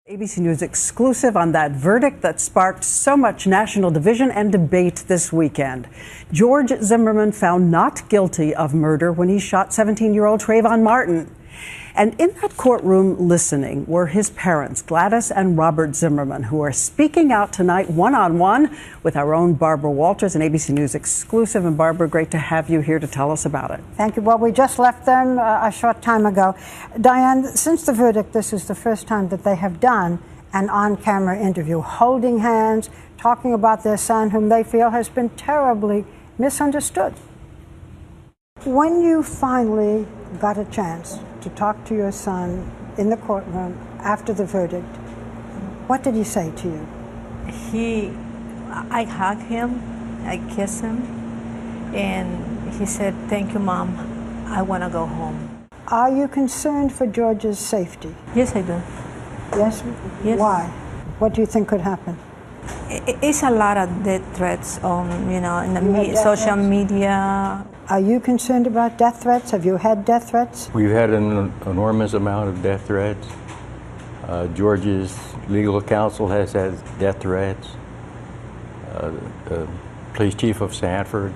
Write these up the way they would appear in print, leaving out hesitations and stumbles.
ABC News exclusive on that verdict that sparked so much national division and debate this weekend. George Zimmerman found not guilty of murder when he shot 17-year-old Trayvon Martin. And in that courtroom listening were his parents, Gladys and Robert Zimmerman, who are speaking out tonight one-on-one with our own Barbara Walters, an ABC News exclusive. And Barbara, great to have you here to tell us about it. Thank you. Well, we just left them a short time ago. Diane, since the verdict, this is the first time that they have done an on-camera interview, holding hands, talking about their son, whom they feel has been terribly misunderstood. When you finally got a chance to talk to your son in the courtroom after the verdict, what did he say to you? I hugged him, I kissed him, and he said, "Thank you, Mom. I want to go home." Are you concerned for George's safety? Yes, I do. Yes? Yes. Why? What do you think could happen? It's a lot of death threats on, in the social media. Are you concerned about death threats? Have you had death threats? We've had an enormous amount of death threats. George's legal counsel has had death threats. The police chief of Sanford,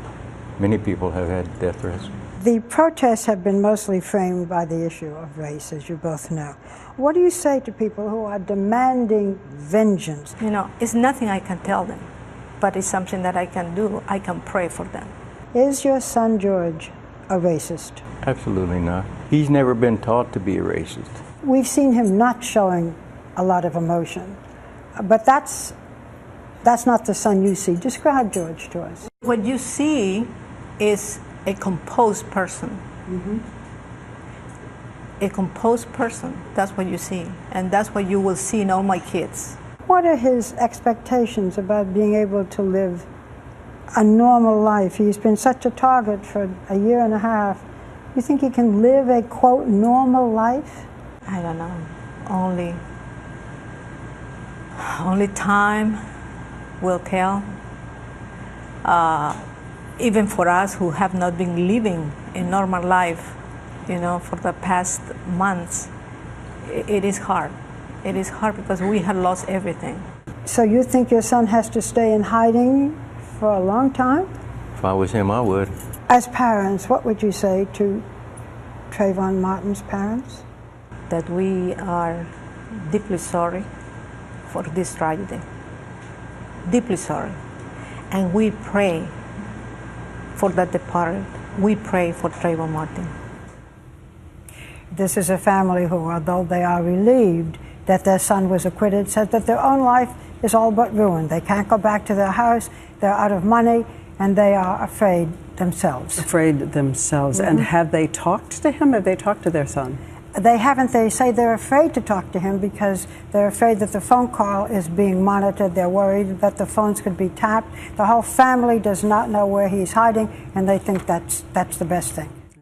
many people have had death threats. The protests have been mostly framed by the issue of race, as you both know. What do you say to people who are demanding vengeance? It's nothing I can tell them, but it's something that I can do. I can pray for them. Is your son George a racist? Absolutely not. He's never been taught to be a racist. We've seen him not showing a lot of emotion, but that's not the son you see. Describe George to us. What you see is a composed person. Mm-hmm. A composed person, that's what you see. And that's what you will see in all my kids. What are his expectations about being able to live a normal life? He's been such a target for a year and a half. You think he can live a, quote, normal life? I don't know. Only time will tell. Even for us who have not been living a normal life, for the past months, it is hard. It is hard because we have lost everything. So you think your son has to stay in hiding for a long time? If I was him, I would. As parents, what would you say to Trayvon Martin's parents? That we are deeply sorry for this tragedy. Deeply sorry. And we pray for the departed. We pray for Trayvon Martin. This is a family who, although they are relieved that their son was acquitted, said that their own life is all but ruined. They can't go back to their house, they're out of money, and they are afraid themselves. Afraid themselves. Mm-hmm. And have they talked to him? Have they talked to their son? They haven't. They say they're afraid to talk to him because they're afraid that the phone call is being monitored. They're worried that the phones could be tapped. The whole family does not know where he's hiding, and they think that's the best thing.